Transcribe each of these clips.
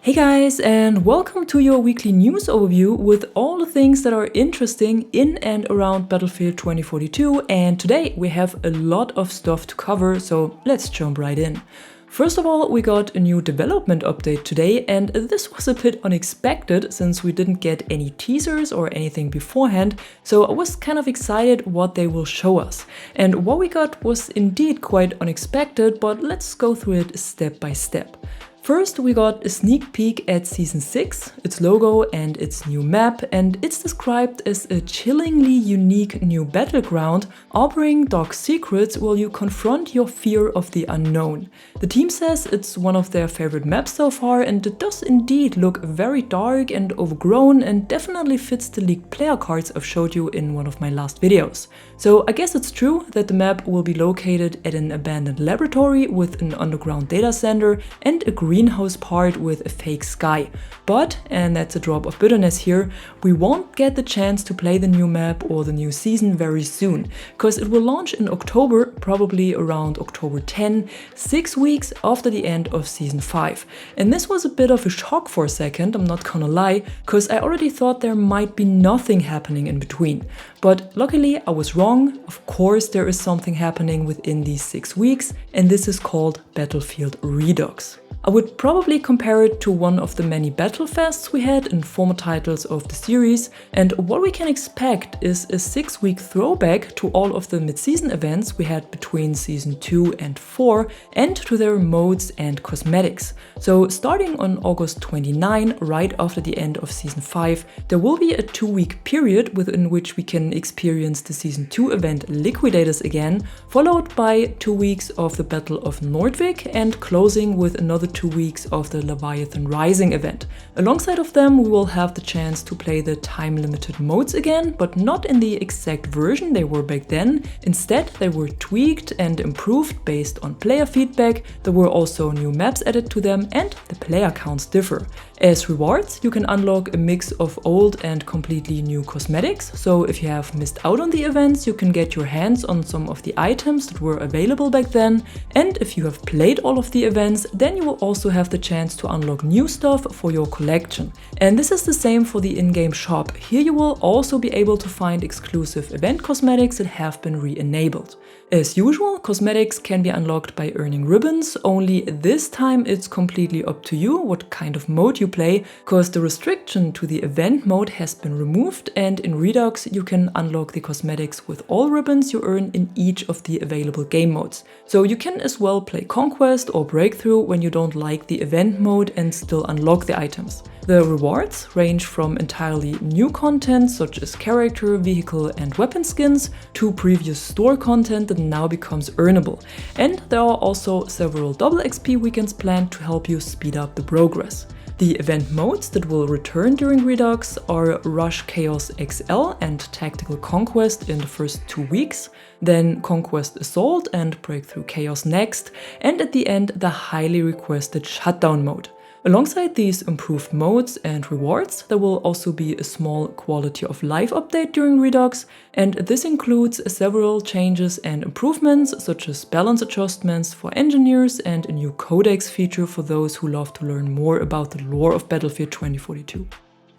Hey guys, and welcome to your weekly news overview with all the things that are interesting in and around Battlefield 2042, and today we have a lot of stuff to cover, so let's jump right in. First of all, we got a new development update today, and this was a bit unexpected since we didn't get any teasers or anything beforehand, so I was kind of excited what they will show us. And what we got was indeed quite unexpected, but let's go through it step by step. First, we got a sneak peek at Season 6, its logo and its new map, and it's described as a chillingly unique new battleground, offering dark secrets while you confront your fear of the unknown. The team says it's one of their favorite maps so far, and it does indeed look very dark and overgrown and definitely fits the leaked player cards I've showed you in one of my last videos. So I guess it's true that the map will be located at an abandoned laboratory with an underground data center and a greenhouse part with a fake sky. But, and that's a drop of bitterness here, we won't get the chance to play the new map or the new season very soon, because it will launch in October, probably around October 10, 6 weeks after the end of Season 5. And this was a bit of a shock for a second, I'm not gonna lie, because I already thought there might be nothing happening in between. But luckily I was wrong. Of course there is something happening within these 6 weeks, and this is called Battlefield Redux. I would probably compare it to one of the many battle fests we had in former titles of the series, and what we can expect is a 6-week throwback to all of the mid-season events we had between Season 2 and 4 and to their modes and cosmetics. So starting on August 29, right after the end of Season 5, there will be a 2-week period within which we can experience the Season 2 event Liquidators again, followed by 2 weeks of the Battle of Nordvik and closing with another 2 weeks of the Leviathan Rising event. Alongside of them, we will have the chance to play the time-limited modes again, but not in the exact version they were back then. Instead, they were tweaked and improved based on player feedback. There were also new maps added to them, and the player counts differ. As rewards, you can unlock a mix of old and completely new cosmetics, so if you have missed out on the events, you can get your hands on some of the items that were available back then, and if you have played all of the events, then you will also have the chance to unlock new stuff for your collection. And this is the same for the in-game shop. Here you will also be able to find exclusive event cosmetics that have been re-enabled. As usual, cosmetics can be unlocked by earning ribbons, only this time it's completely up to you what kind of mode you play, because the restriction to the event mode has been removed, and in Redux you can unlock the cosmetics with all ribbons you earn in each of the available game modes. So you can as well play Conquest or Breakthrough when you don't like the event mode and still unlock the items. The rewards range from entirely new content such as character, vehicle and weapon skins to previous store content that now becomes earnable. And there are also several double XP weekends planned to help you speed up the progress. The event modes that will return during Redux are Rush Chaos XL and Tactical Conquest in the first 2 weeks, then Conquest Assault and Breakthrough Chaos next, and at the end the highly requested Shutdown mode. Alongside these improved modes and rewards, there will also be a small quality of life update during Redux, and this includes several changes and improvements such as balance adjustments for engineers and a new codex feature for those who love to learn more about the lore of Battlefield 2042.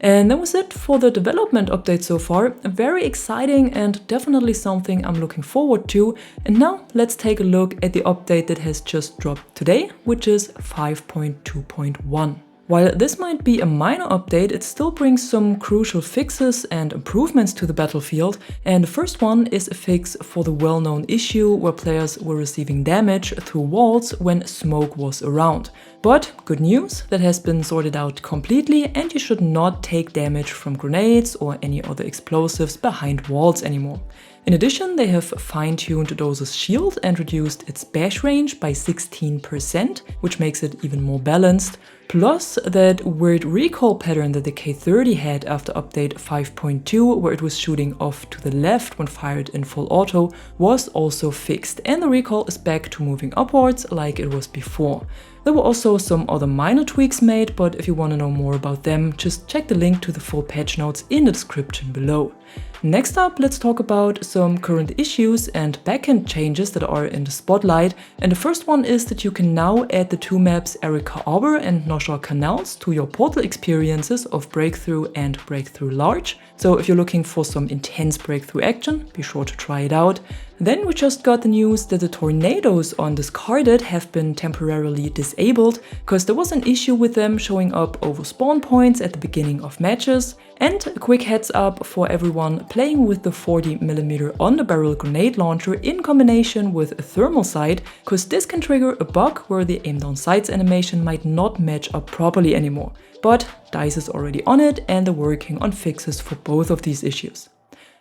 And that was it for the development update so far. Very exciting and definitely something I'm looking forward to. And now let's take a look at the update that has just dropped today, which is 5.2.1. While this might be a minor update, it still brings some crucial fixes and improvements to the battlefield, and the first one is a fix for the well-known issue where players were receiving damage through walls when smoke was around. But good news, that has been sorted out completely, and you should not take damage from grenades or any other explosives behind walls anymore. In addition, they have fine-tuned Doze's shield and reduced its bash range by 16%, which makes it even more balanced. Plus, that weird recoil pattern that the K30 had after update 5.2, where it was shooting off to the left when fired in full auto, was also fixed, and the recoil is back to moving upwards like it was before. There were also some other minor tweaks made, but if you want to know more about them, just check the link to the full patch notes in the description below. Next up, let's talk about some current issues and backend changes that are in the spotlight. And the first one is that you can now add the two maps Erika Arbor and Noshar Canals to your Portal experiences of Breakthrough and Breakthrough Large. So if you're looking for some intense breakthrough action, be sure to try it out. Then we just got the news that the tornadoes on Discarded have been temporarily disabled because there was an issue with them showing up over spawn points at the beginning of matches. And a quick heads up for everyone playing with the 40mm on the barrel grenade launcher in combination with a thermal sight, because this can trigger a bug where the aim down sights animation might not match up properly anymore. But DICE is already on it and they're working on fixes for both of these issues.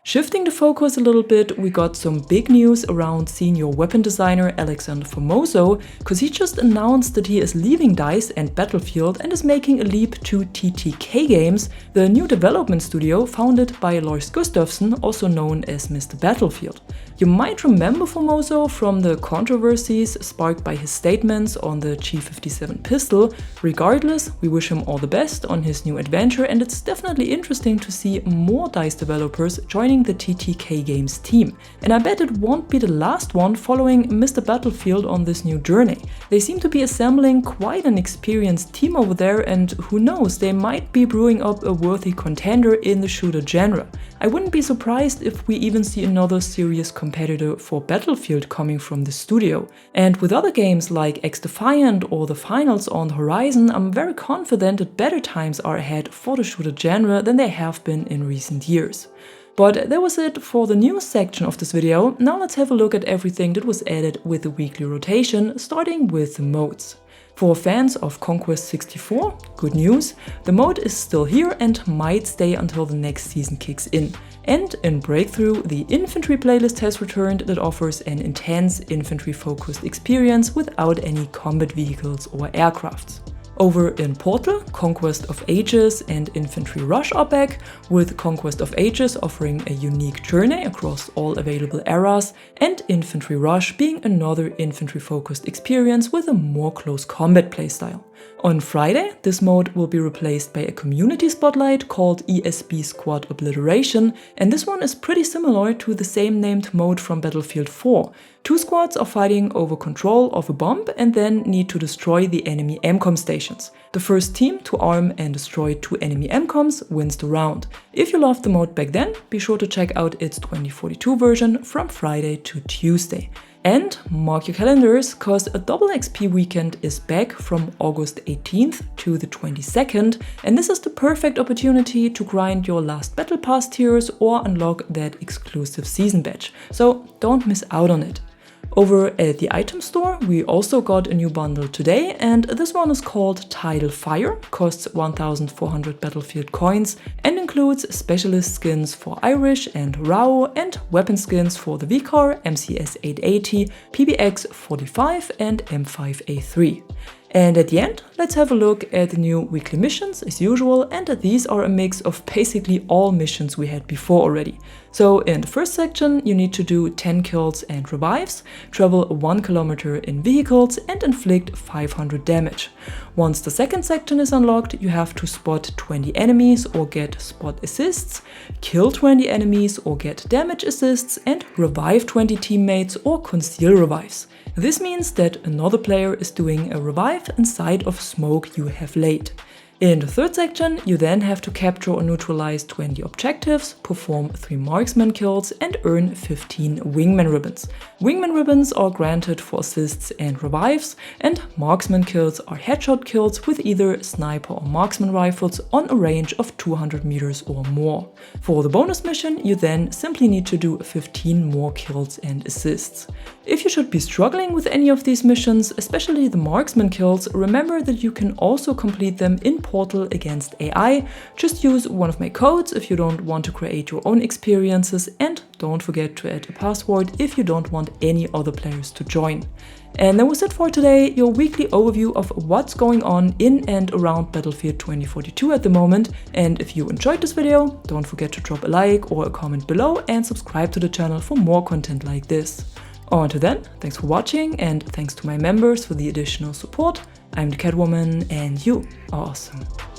Shifting the focus a little bit, we got some big news around senior weapon designer Alexander Formoso, because he just announced that he is leaving DICE and Battlefield and is making a leap to TTK Games, the new development studio founded by Lars Gustafsson, also known as Mr. Battlefield. You might remember Formoso from the controversies sparked by his statements on the G57 pistol. Regardless, we wish him all the best on his new adventure, and it's definitely interesting to see more DICE developers joining the TTK Games team. And I bet it won't be the last one following Mr. Battlefield on this new journey. They seem to be assembling quite an experienced team over there, and who knows, they might be brewing up a worthy contender in the shooter genre. I wouldn't be surprised if we even see another serious competitor for Battlefield coming from the studio. And with other games like XDefiant or the Finals on the horizon, I'm very confident that better times are ahead for the shooter genre than they have been in recent years. But that was it for the news section of this video. Now let's have a look at everything that was added with the weekly rotation, starting with the modes. For fans of Conquest 64, good news, the mode is still here and might stay until the next season kicks in. And in Breakthrough, the infantry playlist has returned that offers an intense infantry-focused experience without any combat vehicles or aircrafts. Over in Portal, Conquest of Ages and Infantry Rush are back, with Conquest of Ages offering a unique journey across all available eras, and Infantry Rush being another infantry-focused experience with a more close combat playstyle. On Friday, this mode will be replaced by a community spotlight called ESB Squad Obliteration, and this one is pretty similar to the same named mode from Battlefield 4. Two squads are fighting over control of a bomb and then need to destroy the enemy MCOM stations. The first team to arm and destroy 2 enemy MCOMs wins the round. If you loved the mode back then, be sure to check out its 2042 version from Friday to Tuesday. And mark your calendars, cause a double XP weekend is back from August 18th to the 22nd, and this is the perfect opportunity to grind your last Battle Pass tiers or unlock that exclusive season badge, so don't miss out on it. Over at the item store, we also got a new bundle today, and this one is called Tidal Fire, costs 1400 Battlefield coins, and includes specialist skins for Irish and RAW, and weapon skins for the VCAR, MCS 880, PBX 45 and M5A3. And at the end, let's have a look at the new weekly missions as usual, and these are a mix of basically all missions we had before already. So in the first section, you need to do 10 kills and revives, travel 1 kilometer in vehicles and inflict 500 damage. Once the second section is unlocked, you have to spot 20 enemies or get spot assists, kill 20 enemies or get damage assists, and revive 20 teammates or conceal revives. This means that another player is doing a revive inside of smoke you have laid. In the third section, you then have to capture or neutralize 20 objectives, perform 3 marksman kills and earn 15 wingman ribbons. Wingman ribbons are granted for assists and revives, and marksman kills are headshot kills with either sniper or marksman rifles on a range of 200 meters or more. For the bonus mission, you then simply need to do 15 more kills and assists. If you should be struggling with any of these missions, especially the marksman kills, remember that you can also complete them in Portal against AI. Just use one of my codes if you don't want to create your own experiences, and don't forget to add a password if you don't want any other players to join. And that was it for today, your weekly overview of what's going on in and around Battlefield 2042 at the moment. And if you enjoyed this video, don't forget to drop a like or a comment below and subscribe to the channel for more content like this. Until then, thanks for watching, and thanks to my members for the additional support. I'm the Catwoman, and you are awesome.